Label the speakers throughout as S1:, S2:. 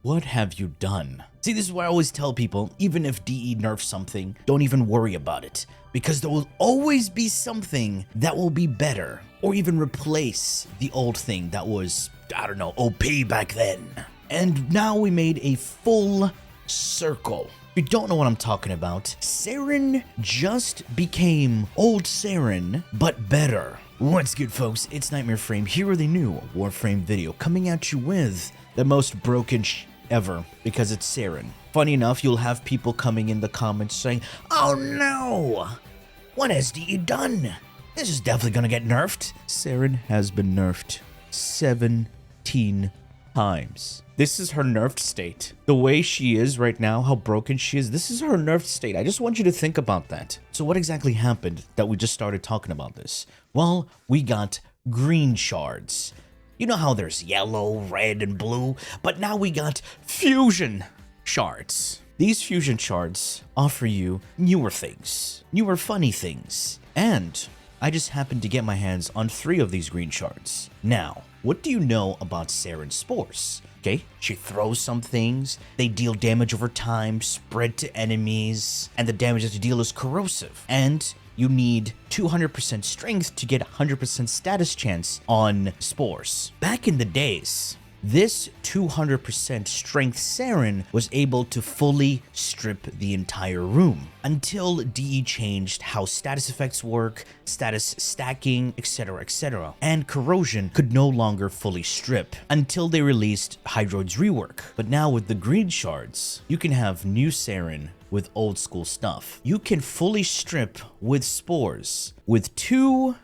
S1: What have you done? See, this is what I always tell people, even if DE nerfs something, don't even worry about it, because there will always be something that will be better, or even replace the old thing that was, I don't know, OP back then. And now we made a full circle. If you don't know what I'm talking about, Saryn just became old Saryn, but better. What's good, folks? It's Nightmare Frame here with a new Warframe video, coming at you with the most broken ever, because it's Saryn. Funny enough, you'll have people coming in the comments saying, "Oh no! What has DE done? This is definitely gonna get nerfed." Saryn has been nerfed 17 times. This is her nerfed state. The way she is right now, how broken she is, this is her nerfed state. I just want you to think about that. So what exactly happened that we just started talking about this? Well, we got green shards. You know how there's yellow, red, and blue, but now we got fusion shards. These fusion shards offer you newer things, newer funny things, and I just happened to get my hands on 3 of these green shards. Now, what do you know about Saryn's spores? Okay, she throws some things, they deal damage over time, spread to enemies, and the damage that you deal is corrosive. And you need 200% strength to get 100% status chance on spores. Back in the days, this 200% strength Saryn was able to fully strip the entire room until DE changed how status effects work, status stacking, etc, etc. And corrosion could no longer fully strip until they released Hydroid's rework. But now with the green shards, you can have new Saryn with old school stuff. You can fully strip with spores with 2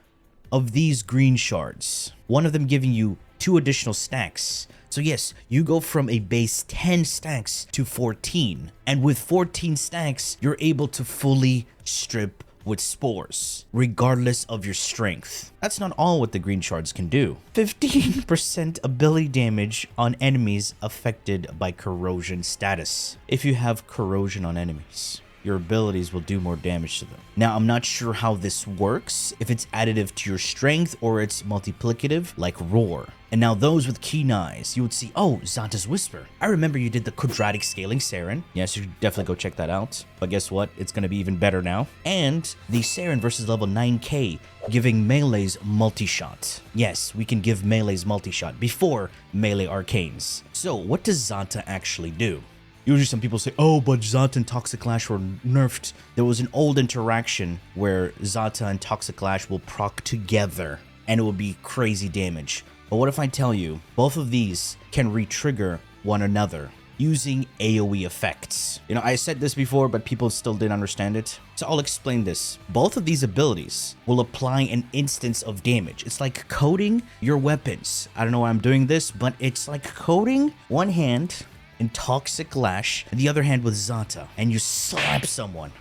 S1: of these green shards, one of them giving you 2 additional stacks. So yes, you go from a base 10 stacks to 14, and with 14 stacks, you're able to fully strip with spores, regardless of your strength. That's not all what the green shards can do. 15% ability damage on enemies affected by corrosion status. If you have corrosion on enemies, your abilities will do more damage to them. Now, I'm not sure how this works, if it's additive to your strength or it's multiplicative like Roar. And now those with keen eyes, you would see, oh, Xata's Whisper. I remember you did the quadratic scaling Saryn. Yes, you should definitely go check that out. But guess what? It's gonna be even better now. And the Saryn versus level 9k, giving melees multi-shot. Yes, we can give melees multi-shot before melee arcanes. So what does Xata actually do? Usually some people say, oh, but Xata and Toxic Clash were nerfed. There was an old interaction where Xata and Toxic Clash will proc together, and it will be crazy damage. But what if I tell you, both of these can re-trigger one another using AoE effects? You know, I said this before, but people still didn't understand it. So I'll explain this. Both of these abilities will apply an instance of damage. It's like coating your weapons. I don't know why I'm doing this, but it's like coating one hand in Toxic Lash and the other hand with Xata, and you slap someone.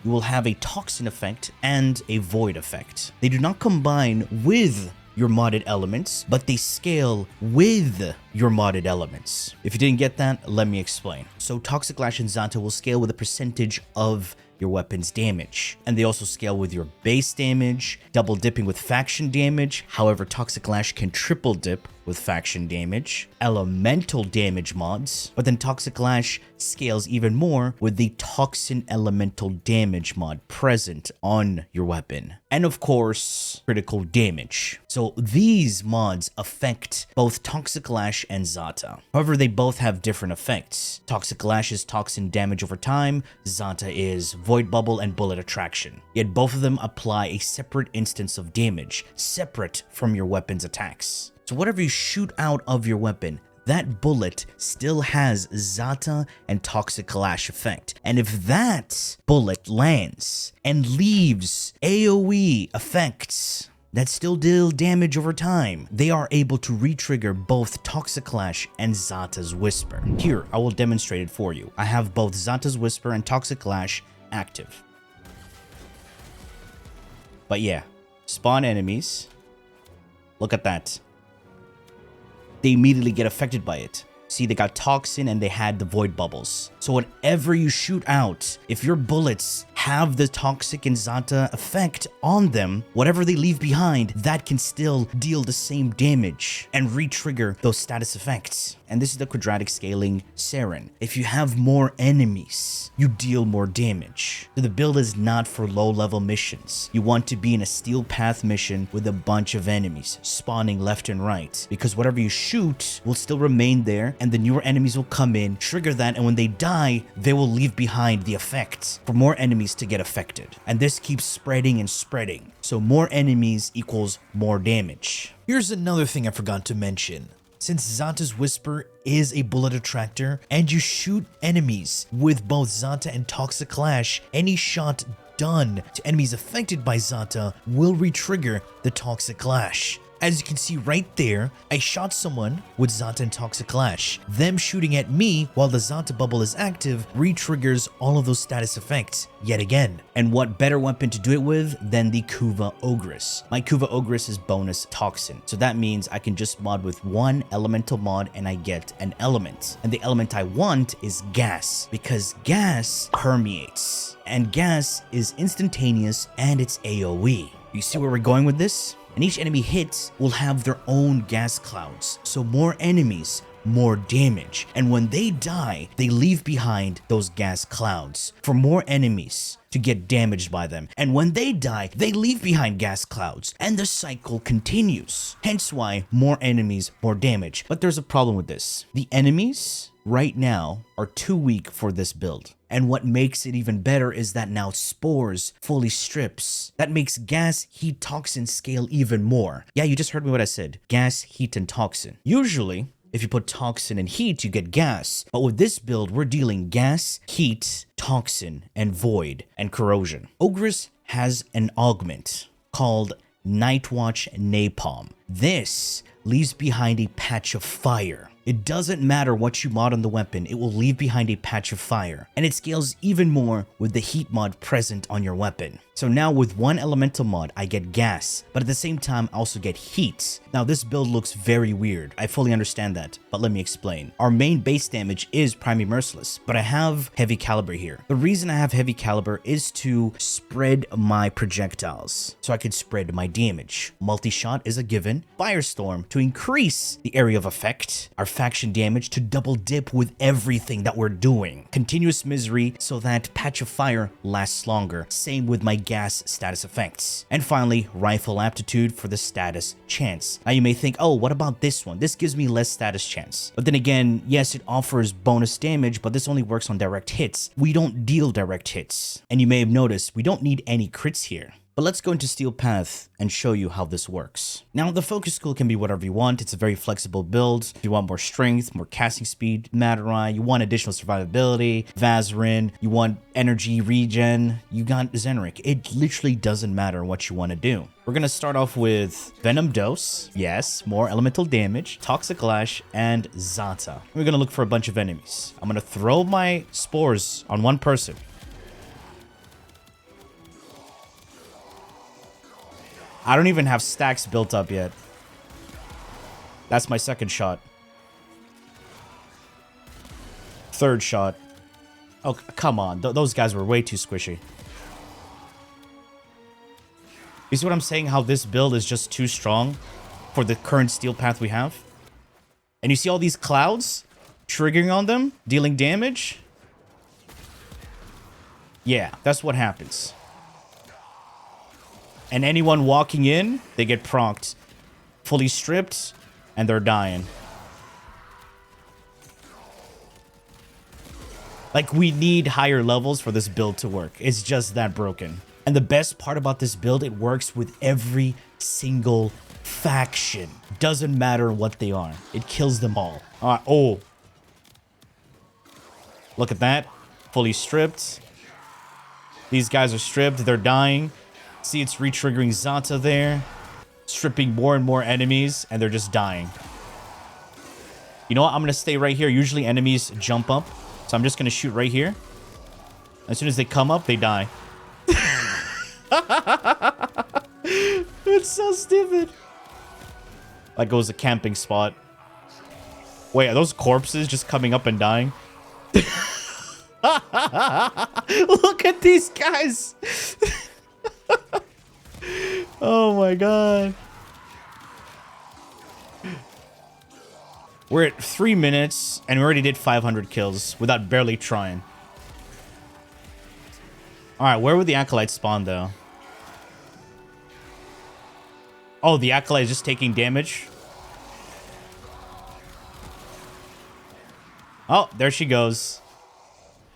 S1: You will have a toxin effect and a void effect. They do not combine with your modded elements, but they scale with your modded elements. If you didn't get that, let me explain. So Toxic Lash and Xata will scale with a percentage of your weapon's damage, and they also scale with your base damage, double dipping with faction damage. However, Toxic Lash can triple dip with faction damage, elemental damage mods, but then Toxic Lash scales even more with the toxin elemental damage mod present on your weapon, and of course critical damage. So these mods affect both Toxic Lash and Xata. However, they both have different effects. Toxic Lash is toxin damage over time, Xata is void bubble and bullet attraction. Yet both of them apply a separate instance of damage, separate from your weapon's attacks. So whatever you shoot out of your weapon, that bullet still has Xata and Toxic Lash effect. And if that bullet lands and leaves AoE effects that still deal damage over time, they are able to re-trigger both Toxic Lash and Xata's Whisper. Here, I will demonstrate it for you. I have both Xata's Whisper and Toxic Lash active. But yeah, spawn enemies. Look at that. They immediately get affected by it. See, they got toxin and they had the void bubbles. So whenever you shoot out, if your bullets have the Toxic and Xata effect on them, whatever they leave behind, that can still deal the same damage and re-trigger those status effects. and this is the quadratic scaling Saryn. If you have more enemies, you deal more damage. So the build is not for low-level missions. You want to be in a steel path mission with a bunch of enemies spawning left and right, because whatever you shoot will still remain there, and the newer enemies will come in, trigger that, and when they die, they will leave behind the effect for more enemies to get affected. And this keeps spreading and spreading. So more enemies equals more damage. Here's another thing I forgot to mention. Since Xata's Whisper is a bullet attractor and you shoot enemies with both Xata and Toxic Clash, any shot done to enemies affected by Xata will re-trigger the Toxic Clash. As you can see right there, I shot someone with Xata and Toxic Clash. Them shooting at me while the Xata bubble is active re-triggers all of those status effects yet again. And what better weapon to do it with than the Kuva Ogris? My Kuva Ogris is bonus Toxin, so that means I can just mod with one elemental mod and I get an element. And the element I want is gas, because gas permeates, and gas is instantaneous and it's AoE. You see where we're going with this? And each enemy hit will have their own gas clouds. So more enemies, more damage. And when they die, they leave behind those gas clouds for more enemies to get damaged by them. And when they die, they leave behind gas clouds. And the cycle continues. Hence why more enemies, more damage. But there's a problem with this. The enemies right now are too weak for this build. And what makes it even better is that now Spores fully strips. That makes gas, heat, toxin scale even more. Yeah, you just heard me what I said. Gas, heat, and toxin. Usually, if you put toxin and heat, you get gas. But with this build, we're dealing gas, heat, toxin, and void, and corrosion. Ogris has an augment called Nightwatch Napalm. This leaves behind a patch of fire. It doesn't matter what you mod on the weapon, it will leave behind a patch of fire. And it scales even more with the heat mod present on your weapon. So now with one elemental mod, I get gas, but at the same time, I also get heat. Now this build looks very weird. I fully understand that, but let me explain. Our main base damage is Primary Merciless, but I have Heavy Caliber here. The reason I have Heavy Caliber is to spread my projectiles, so I can spread my damage. Multi-shot is a given. Firestorm to increase the area of effect. Our faction damage to double dip with everything that we're doing. Continuous Misery so that Patch of Fire lasts longer. Same with my gas status effects. And finally, Rifle Aptitude for the status chance. Now you may think, oh, what about this one? This gives me less status chance. But then again, yes, it offers bonus damage, but this only works on direct hits. We don't deal direct hits. And you may have noticed, we don't need any crits here. But let's go into Steel Path and show you how this works. Now, the focus skill can be whatever you want. It's a very flexible build. If you want more strength, more casting speed, Matarai, you want additional survivability, Vazarin, you want energy regen, you got Zenric. It literally doesn't matter what you want to do. We're going to start off with Venom Dose, yes, more elemental damage, Toxic Lash, and Xata. We're going to look for a bunch of enemies. I'm going to throw my spores on one person. I don't even have stacks built up yet. That's my second shot. Third shot. Oh, come on. Those guys were way too squishy. You see what I'm saying? How this build is just too strong for the current Steel Path we have? And you see all these clouds triggering on them, dealing damage? Yeah, that's what happens. And anyone walking in, they get procced. Fully stripped, and they're dying. Like, we need higher levels for this build to work. It's just that broken. And the best part about this build, it works with every single faction. Doesn't matter what they are. It kills them all. Oh. Look at that. Fully stripped. These guys are stripped. They're dying. See, it's re-triggering Xata there. Stripping more and more enemies, and they're just dying. You know what? I'm going to stay right here. Usually enemies jump up. So I'm just going to shoot right here. As soon as they come up, they die. It's so stupid. That goes a camping spot. Wait, are those corpses just coming up and dying? Look at these guys. Oh my god. We're at 3 minutes, and we already did 500 kills without barely trying. Alright, where would the Acolyte spawn, though? Oh, the Acolyte is just taking damage? Oh, there she goes.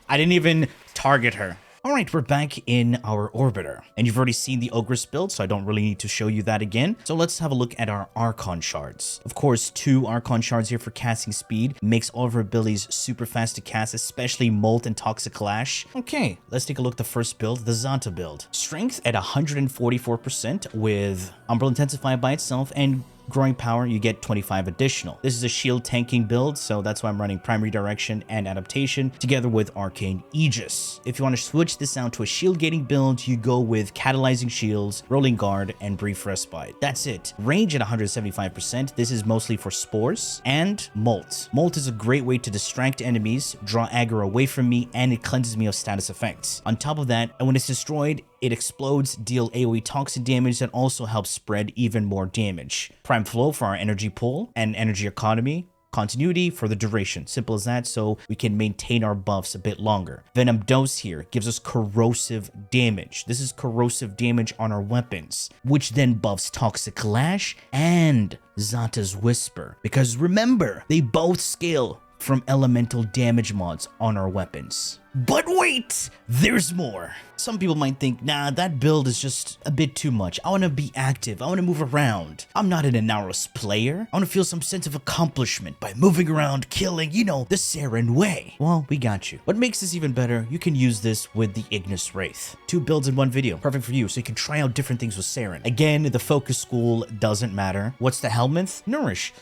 S1: I didn't even target her. All right, we're back in our Orbiter, and you've already seen the Ogris build, so I don't really need to show you that again. So let's have a look at our Archon Shards. Of course, 2 Archon Shards here for casting speed. Makes all of our abilities super fast to cast, especially Molt and Toxic Lash. Okay, let's take a look at the first build, the Xata build. Strength at 144% with Umbral Intensify by itself, and growing power, you get 25 additional. This is a shield tanking build, so that's why I'm running Primary Direction and Adaptation together with Arcane Aegis. If you want to switch this out to a shield gating build, you go with Catalyzing Shields, Rolling Guard, and Brief Respite. That's it. Range at 175%. This is mostly for Spores and Molt. Molt is a great way to distract enemies, draw aggro away from me, and it cleanses me of status effects. On top of that, and when it's destroyed, it explodes, deal AoE toxin damage that also helps spread even more damage. Prime Flow for our energy pool and energy economy. Continuity for the duration. Simple as that, so we can maintain our buffs a bit longer. Venom Dose here gives us corrosive damage. This is corrosive damage on our weapons, which then buffs Toxic Lash and Xata's Whisper. Because remember, they both scale from elemental damage mods on our weapons. But wait, there's more. Some people might think, nah, that build is just a bit too much. I want to be active. I want to move around. I'm not an Inaros player. I want to feel some sense of accomplishment by moving around, killing, you know, the Saryn way. Well, we got you. What makes this even better, you can use this with the Ignis Wraith. 2 builds in 1 video. Perfect for you, so you can try out different things with Saryn. Again, the focus school doesn't matter. What's the Helminth? Nourish.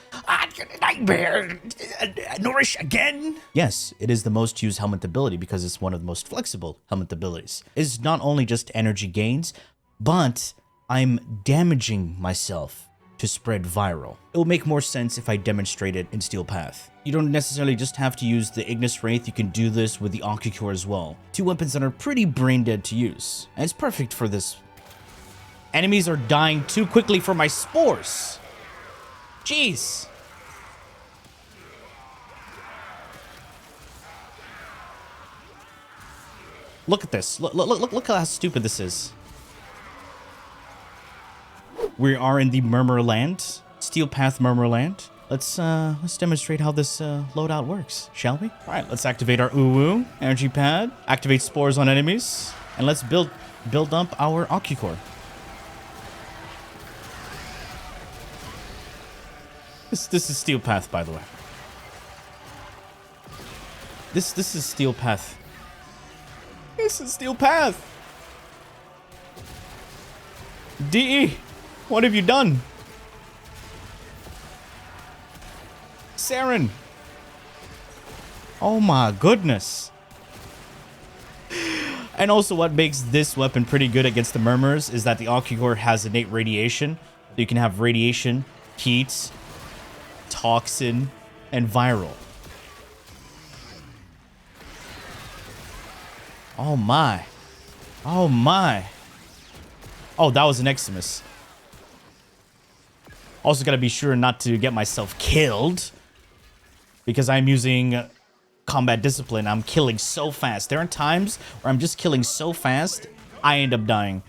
S1: Nightmare. Nourish again? Yes, it is the most used Helminth ability because it's one of the most flexible Helminth abilities. It's not only just energy gains, but I'm damaging myself to spread viral. It will make more sense if I demonstrate it in Steel Path. You don't necessarily just have to use the Ignis Wraith, you can do this with the Occucore as well. 2 weapons that are pretty brain dead to use, and it's perfect for this. Enemies are dying too quickly for my spores. Jeez. Look at this. Look how stupid this is. We are in the Murmur Land, Steel Path Murmur Land. Let's demonstrate how this loadout works, shall we? All right, let's activate our Uwu energy pad, activate spores on enemies, and let's build up our Occucore. This is Steel Path, by the way. This is Steel Path. This is Steel Path. DE, what have you done? Saryn. Oh my goodness. And also what makes this weapon pretty good against the Murmurs is that the Occucore has innate radiation. You can have radiation, heat, toxin, and viral. Oh my. Oh my. Oh, that was an Eximus. Also gotta be sure not to get myself killed, because I'm using combat discipline. I'm killing so fast. There are times where I'm just killing so fast, I end up dying.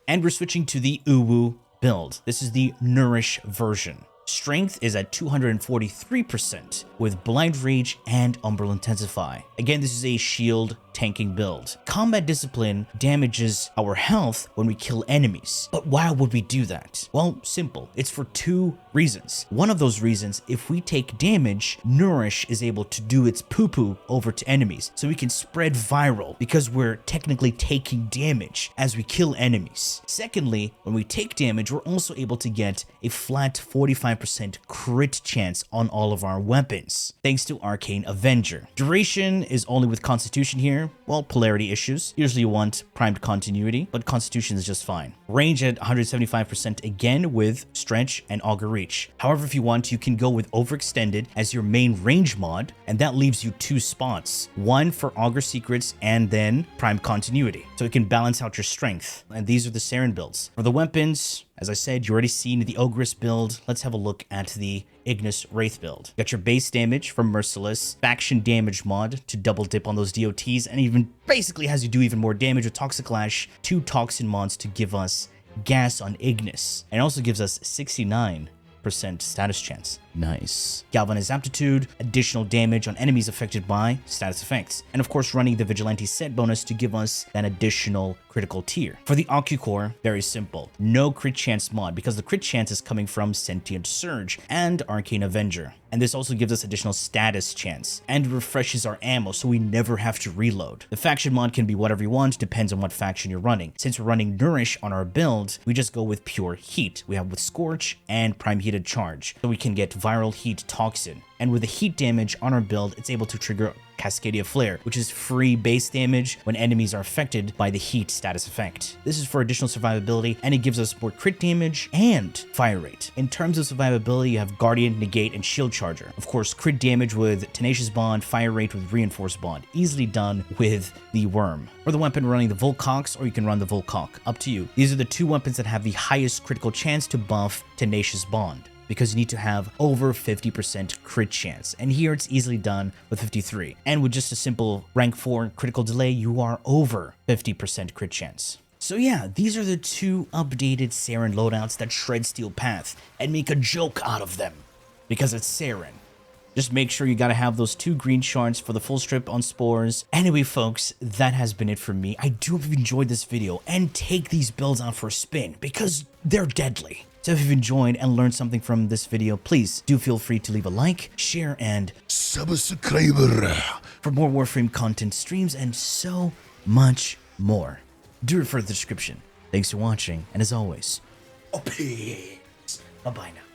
S1: And we're switching to the Uwu build. This is the Nourish version. Strength is at 243% with Blind Rage and Umbral Intensify. Again, this is a shield tanking build. Combat Discipline damages our health when we kill enemies. But why would we do that? Well, simple. It's for 2 reasons. One of those reasons, if we take damage, Nourish is able to do its poo-poo over to enemies. So we can spread viral because we're technically taking damage as we kill enemies. Secondly, when we take damage, we're also able to get a flat 45% crit chance on all of our weapons, thanks to Arcane Avenger. Duration is only with Constitution here. Well, polarity issues. Usually you want primed continuity, but Constitution is just fine. Range at 175% again with Stretch and Augur Reach. However, if you want, you can go with Overextended as your main range mod, and that leaves you 2 spots. One for Augur Secrets and then Primed Continuity. So it can balance out your strength. And these are the Saryn builds. For the weapons, as I said, you already seen the Ogris build. Let's have a look at the Ignis Wraith build. Got your base damage from Merciless, faction damage mod to double dip on those DOTs, and even basically has you do even more damage with Toxic Lash, 2 Toxin mods to give us gas on Ignis, and also gives us 69% status chance. Nice. Galvanized Aptitude, additional damage on enemies affected by status effects. And of course, running the Vigilante set bonus to give us an additional critical tier. For the Occucore, very simple. No crit chance mod, because the crit chance is coming from Sentient Surge and Arcane Avenger. And this also gives us additional status chance and refreshes our ammo so we never have to reload. The faction mod can be whatever you want, depends on what faction you're running. Since we're running Nourish on our build, we just go with pure heat. We have with Scorch and Prime Heated Charge. So we can get Viral Heat Toxin. And with the heat damage on our build, it's able to trigger Cascadia Flare, which is free base damage when enemies are affected by the heat status effect. This is for additional survivability, and it gives us more crit damage and fire rate. In terms of survivability, you have Guardian, Negate, and Shield Charger. Of course, crit damage with Tenacious Bond, fire rate with Reinforced Bond. Easily done with the Worm. Or the weapon running the Volcox, or you can run the Volcock. Up to you. These are the 2 weapons that have the highest critical chance to buff Tenacious Bond, because you need to have over 50% crit chance. And here it's easily done with 53. And with just a simple rank 4 critical delay, you are over 50% crit chance. So yeah, these are the 2 updated Saryn loadouts that shred Steel Path and make a joke out of them, because it's Saryn. Just make sure you gotta have those 2 green shards for the full strip on Spores. Anyway, folks, that has been it from me. I do hope you've enjoyed this video and take these builds out for a spin, because they're deadly. So if you've enjoyed and learned something from this video, please do feel free to leave a like, share, and subscribe for more Warframe content, streams, and so much more. Do refer to the description. Thanks for watching, and as always, peace. Bye-bye now.